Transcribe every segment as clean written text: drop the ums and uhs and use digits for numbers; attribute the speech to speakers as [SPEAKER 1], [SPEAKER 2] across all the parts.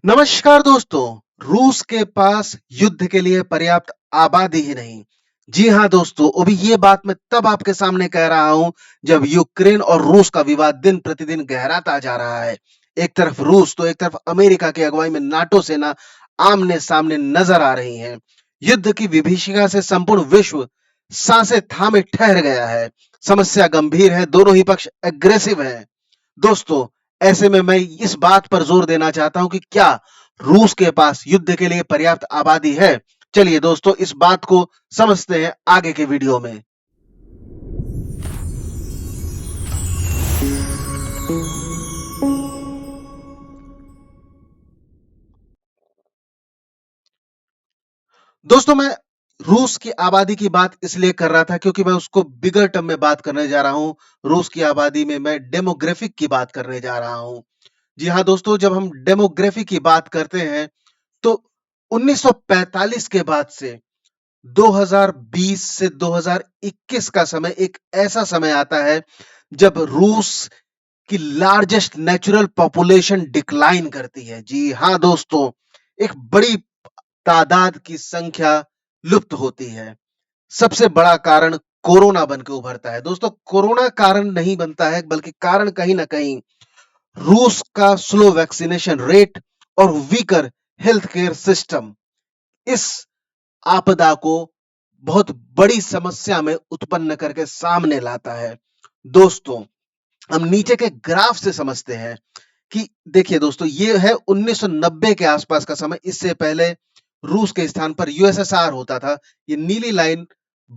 [SPEAKER 1] नमस्कार दोस्तों। रूस के पास युद्ध के लिए पर्याप्त आबादी ही नहीं। जी हाँ दोस्तों, अभी ये बात मैं तब आपके सामने कह रहा हूं जब यूक्रेन और रूस का विवाद दिन प्रतिदिन गहराता जा रहा है। एक तरफ रूस तो एक तरफ अमेरिका की अगुवाई में नाटो सेना आमने सामने नजर आ रही हैं। युद्ध की विभीषिका से संपूर्ण विश्व सांसें थामे ठहर गया है। समस्या गंभीर है, दोनों ही पक्ष एग्रेसिव हैं। दोस्तों, ऐसे में मैं इस बात पर जोर देना चाहता हूं कि क्या रूस के पास युद्ध के लिए पर्याप्त आबादी है? चलिए दोस्तों, इस बात को समझते हैं आगे के वीडियो में। दोस्तों, मैं रूस की आबादी की बात इसलिए कर रहा था क्योंकि मैं उसको बिगर टर्म में बात करने जा रहा हूं। रूस की आबादी में मैं डेमोग्राफिक की बात करने जा रहा हूं। जी हाँ दोस्तों, जब हम डेमोग्राफी की बात करते हैं तो 1945 के बाद से 2020 से 2021 का समय एक ऐसा समय आता है जब रूस की लार्जेस्ट नेचुरल पॉपुलेशन डिक्लाइन करती है। जी हाँ दोस्तों, एक बड़ी तादाद की संख्या लुप्त होती है। सबसे बड़ा कारण कोरोना बन के उभरता है। दोस्तों, कोरोना कारण नहीं बनता है, बल्कि कारण कहीं ना कहीं रूस का स्लो वैक्सीनेशन रेट और वीकर हेल्थ केयर सिस्टम इस आपदा को बहुत बड़ी समस्या में उत्पन्न करके सामने लाता है। दोस्तों, हम नीचे के ग्राफ से समझते हैं कि देखिए दोस्तों, ये है 1990 के आसपास का समय। इससे पहले रूस के स्थान पर यूएसएसआर होता था। ये नीली लाइन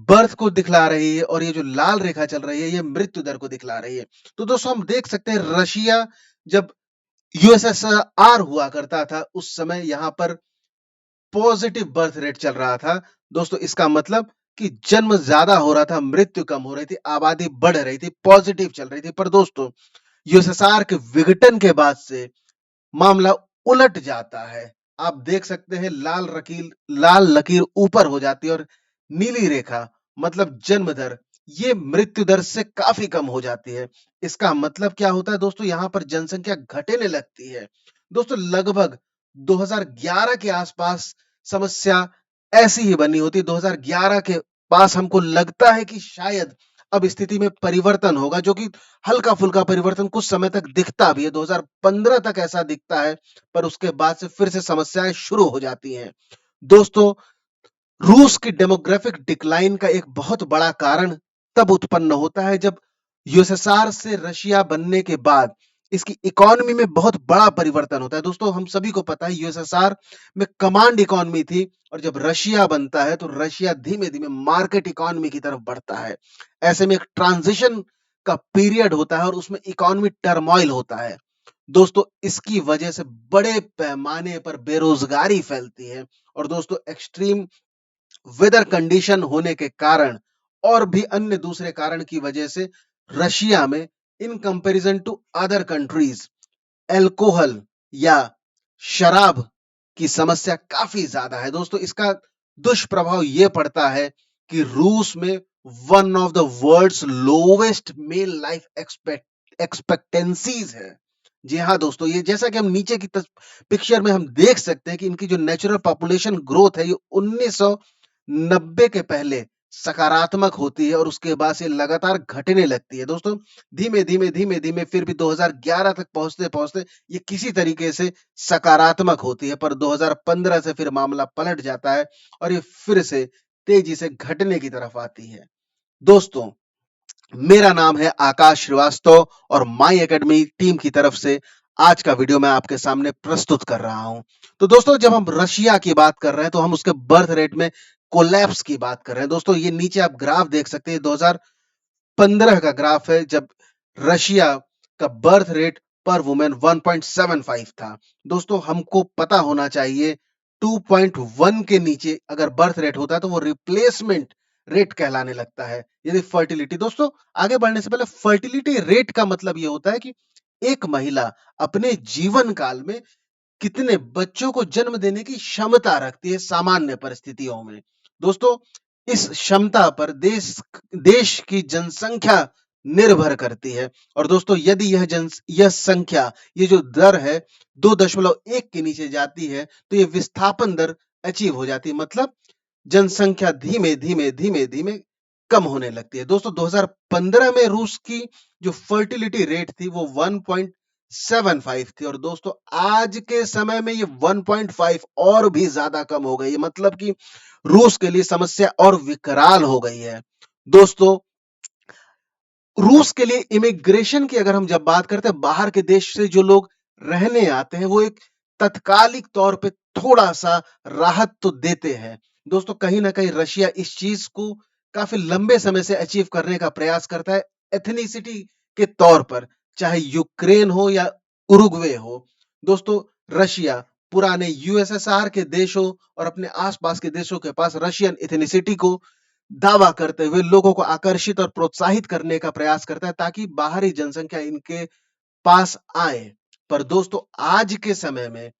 [SPEAKER 1] बर्थ को दिखला रही है और ये जो लाल रेखा चल रही है ये मृत्यु दर को दिखला रही है। तो दोस्तों, हम देख सकते हैं रशिया जब यूएसएसआर हुआ करता था उस समय यहाँ पर पॉजिटिव बर्थ रेट चल रहा था। दोस्तों, इसका मतलब कि जन्म ज्यादा हो रहा था, मृत्यु कम हो रही थी, आबादी बढ़ रही थी, पॉजिटिव चल रही थी। पर दोस्तों, यूएसएसआर के विघटन के बाद से मामला उलट जाता है। आप देख सकते हैं लाल लकीर ऊपर हो जाती है और नीली रेखा मतलब जन्म दर ये मृत्यु दर से काफी कम हो जाती है। इसका मतलब क्या होता है दोस्तों? यहाँ पर जनसंख्या घटने लगती है। दोस्तों, लगभग 2011 के आसपास समस्या ऐसी ही बनी होती। 2011 के पास हमको लगता है कि शायद अब स्थिति में परिवर्तन होगा, जो कि हल्का फुल्का परिवर्तन कुछ समय तक दिखता भी है। 2015 तक ऐसा दिखता है, पर उसके बाद से फिर से समस्याएं शुरू हो जाती हैं। दोस्तों, रूस की डेमोग्राफिक डिक्लाइन का एक बहुत बड़ा कारण तब उत्पन्न होता है जब यूएसएसआर से रशिया बनने के बाद इसकी इकोनॉमी में बहुत बड़ा परिवर्तन होता है। दोस्तों, हम सभी को पता है यूएसएसआर में कमांड इकोनॉमी थी और जब रशिया बनता है तो रशिया धीमे धीमे मार्केट इकोनॉमी की तरफ बढ़ता है। ऐसे में एक ट्रांजिशन का पीरियड होता है और उसमें इकोनॉमी टर्मोइल होता है। दोस्तों, इसकी वजह से बड़े पैमाने पर बेरोजगारी फैलती है और दोस्तों एक्सट्रीम वेदर कंडीशन होने के कारण और भी अन्य दूसरे कारण की वजह से रशिया में in comparison to other countries alcohol या शराब की समस्या काफी ज्यादा है। दोस्तों, इसका दुष्प्रभाव यह पड़ता है कि रूस में one of the world's lowest male life expectancies है। जी हाँ दोस्तों, ये जैसा कि हम नीचे की पिक्चर में हम देख सकते हैं कि इनकी जो नेचुरल पॉपुलेशन ग्रोथ है ये 1990 के पहले सकारात्मक होती है और उसके बाद से लगातार घटने लगती है। दोस्तों, धीमे धीमे फिर भी 2011 तक पहुंचते पहुंचते ये किसी तरीके से सकारात्मक होती है, पर 2015 से फिर मामला पलट जाता है और ये फिर से तेजी से घटने की तरफ आती है। दोस्तों, मेरा नाम है आकाश श्रीवास्तव और माई एकेडमी टीम की तरफ से आज का वीडियो मैं आपके सामने प्रस्तुत कर रहा हूं। तो दोस्तों, जब हम रशिया की बात कर रहे हैं तो हम उसके बर्थ रेट में कोलैप्स की बात कर रहे हैं। दोस्तों, ये नीचे आप ग्राफ देख सकते हैं, 2015 का ग्राफ है जब रशिया का बर्थ रेट पर वुमेन 1.75 था। दोस्तों, हमको पता होना चाहिए 2.1 के नीचे अगर बर्थ रेट होता है तो वो रिप्लेसमेंट रेट कहलाने लगता है। यदि फर्टिलिटी, दोस्तों आगे बढ़ने से पहले फर्टिलिटी रेट का मतलब ये होता है कि एक महिला अपने जीवन काल में कितने बच्चों को जन्म देने की क्षमता रखती है सामान्य परिस्थितियों में। दोस्तों, इस क्षमता पर देश देश की जनसंख्या निर्भर करती है। और दोस्तों यदि यह संख्या, ये जो दर है 2.1 के नीचे जाती है तो ये विस्थापन दर अचीव हो जाती है, मतलब जनसंख्या धीमे-धीमे कम होने लगती है। दोस्तों 2015 में रूस की जो फर्टिलिटी रेट थी वो 1.75 थी और दोस्तों आज के समय में ये 1.5 और भी ज़्यादा कम हो गई है, मतलब कि रूस के लिए समस्या और विकराल हो गई है। दोस्तों रूस के लिए इमिग्रेशन की अगर हम जब बात करते हैं, बाहर के देश से जो लोग रहने आते हैं वो एक तत्कालिक तौर पे थोड़ा-सा राहत तो देते हैं। दोस्तों कहीं न कहीं रशिया इस चीज़ को काफ़ी लंबे समय से अचीव करने का प्रयास करता है एथनिसिटी के तौर पर, चाहे यूक्रेन हो या उरुग्वे हो। दोस्तों रशिया पुराने यूएसएसआर के देशों और अपने आस-पास के देशों के पास रशियन एथनिसिटी को दावा करते हुए लोगों को आकर्षित और प्रोत्साहित करने का प्रयास करता है ताकि बाहरी जनसंख्या इनके पास आए। पर दोस्तों आज के समय में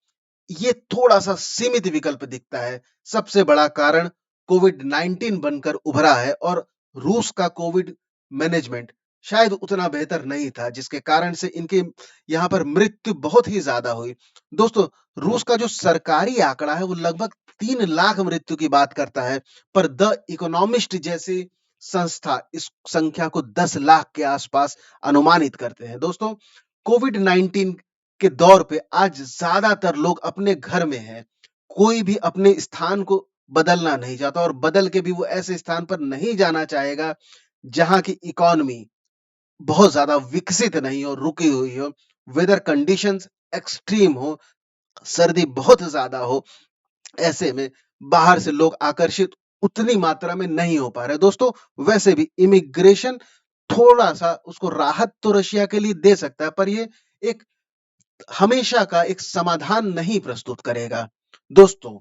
[SPEAKER 1] ये थोड़ा-सा सीमित विकल्प दिखता है। सबसे बड़ा कारण कोविड-19 बनकर उभरा है और रूस का कोविड मैनेजमेंट शायद उतना बेहतर नहीं था, जिसके कारण से इनके यहाँ पर मृत्यु बहुत ही ज़्यादा हुई। दोस्तों, रूस का जो सरकारी आंकड़ा है, वो लगभग 3 लाख मृत्यु की बात करता है, पर द इकोनॉमिस्ट जैसी संस्था इस संख्या को 10 लाख के आसपास अनुमानित करते हैं। दोस्तों, कोविड-19 के दौर पे आज ज़्यादातर लोग अपने घर में हैं। कोई भी अपने स्थान को बदलना नहीं चाहता और बदल के भी वो ऐसे स्थान पर नहीं जाना चाहेगा, जहाँ की इकोनॉमी बहुत ज़्यादा विकसित नहीं हो, रुकी हुई हो, वेदर कंडीशंस एक्सट्रीम हो, सर्दी बहुत ज़्यादा हो। ऐसे में बाहर से लोग आकर्षित उतनी मात्रा में नहीं हो पा रहे। दोस्तों, वैसे भी इमिग्रेशन थोड़ा-सा उसको राहत तो रशिया के लिए दे सकता है, पर ये एक हमेशा का एक समाधान नहीं प्रस्तुत करेगा। दोस्तों,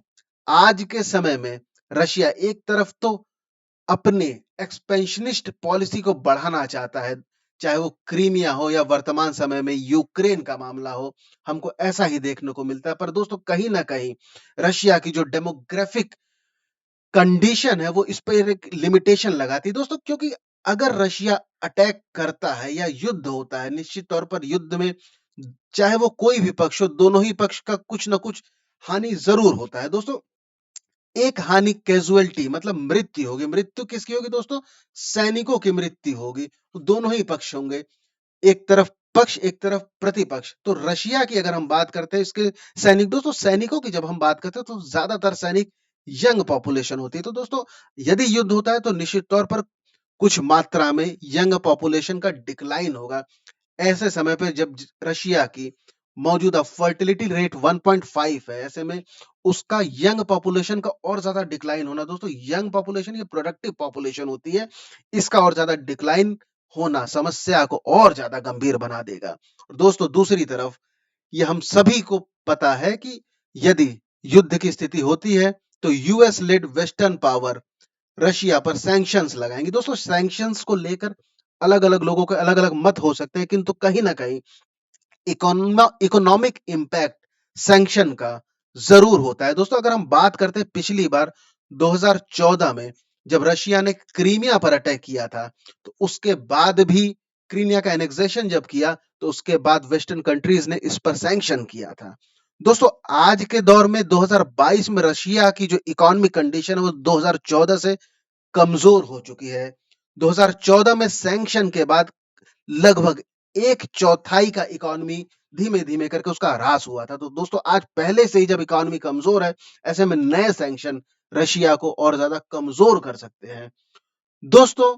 [SPEAKER 1] आज के समय में रशिया एक तरफ तो अपने एक्सपेंशनिस्ट पॉलिसी को बढ़ाना चाहता है, चाहे वो क्रीमिया हो या वर्तमान समय में यूक्रेन का मामला हो, हमको ऐसा ही देखने को मिलता है। पर दोस्तों कहीं न कहीं रशिया की जो डेमोग्राफिक कंडीशन है वो इस पर एक लिमिटेशन लगाती है। दोस्तों क्योंकि अगर रशिया अटैक करता है या युद्ध होता है, निश्चित तौर पर युद्ध में चाहे वो कोई भी पक्ष हो, दोनों ही पक्ष का कुछ न कुछ हानि ज़रूर होता है। दोस्तों एक हानि कैज़ुअल्टी मतलब मृत्यु होगी। मृत्यु किसकी होगी दोस्तों? सैनिकों की मृत्यु होगी। तो दोनों ही पक्ष होंगे। एक तरफ पक्ष, एक तरफ प्रतिपक्ष। तो रशिया की अगर हम बात करते हैं इसके सैनिक, दोस्तों सैनिकों की जब हम बात करते हैं तो ज़्यादातर सैनिक यंग पॉपुलेशन होती है। तो दोस्तों यदि युद्ध होता है तो निश्चित तौर पर कुछ मात्रा में यंग पॉपुलेशन का डिक्लाइन होगा। ऐसे समय पे जब रशिया की मौजूदा फर्टिलिटी रेट 1.5 है, ऐसे में उसका यंग पॉपुलेशन का और ज्यादा डिक्लाइन होना, दोस्तों यंग पॉपुलेशन ये प्रोडक्टिव पॉपुलेशन होती है, इसका और ज्यादा डिक्लाइन होना समस्या को और ज्यादा गंभीर बना देगा। दोस्तों दूसरी तरफ ये हम सभी को पता है कि यदि युद्ध की स्थिति होती है तो US led western power Russia पर सैंक्शंस लगाएंगे। दोस्तों सैंक्शंस को लेकर अलग-अलग लोगों के अलग-अलग मत हो सकते हैं, किंतु कहीं न कहीं इकोनॉमिक इम्पैक्ट सैंक्शन का ज़रूर होता है। दोस्तों अगर हम बात करते हैं पिछली बार 2014 में जब रशिया ने क्रीमिया पर अटैक किया था, तो उसके बाद भी क्रीमिया का एनेक्सेशन जब किया, तो उसके बाद वेस्टर्न कंट्रीज़ ने इस पर सैंक्शन किया था। दोस्तों आज के दौर में 2022 में रशिया की जो इकोनॉमिक कंडीशन है वो 2014 से कमज़ोर हो चुकी है। 2014 में सैंक्शन के बाद लगभग 1/4 का इकोनॉमी धीमे-धीमे करके उसका ह्रास हुआ था। तो दोस्तों आज पहले से ही जब इकोनॉमी कमज़ोर है, ऐसे में नए सैंक्शन रशिया को और ज़्यादा कमज़ोर कर सकते हैं। दोस्तों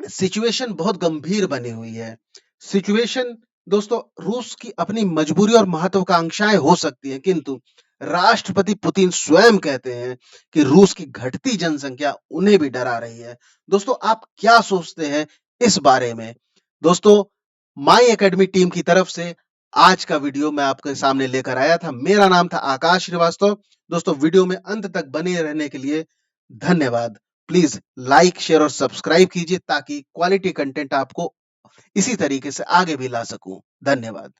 [SPEAKER 1] सिचुएशन बहुत गंभीर बनी हुई है। सिचुएशन दोस्तों रूस की अपनी मजबूरी और महत्वाकांक्षाएँ हो सकती हैं, किंतु राष्ट्रपति पुतिन स्वयं कहते हैं कि रूस की घटती जनसंख्या उन्हें भी डरा रही है। दोस्तों आप क्या सोचते हैं इस बारे में? दोस्तों माय एकेडमी टीम की तरफ से आज का वीडियो मैं आपके सामने लेकर आया था। मेरा नाम था आकाश श्रीवास्तव। दोस्तों वीडियो में अंत तक बने रहने के लिए धन्यवाद। प्लीज लाइक, शेयर और सब्सक्राइब कीजिए ताकि क्वालिटी कंटेंट आपको इसी तरीके से आगे भी ला सकूं। धन्यवाद।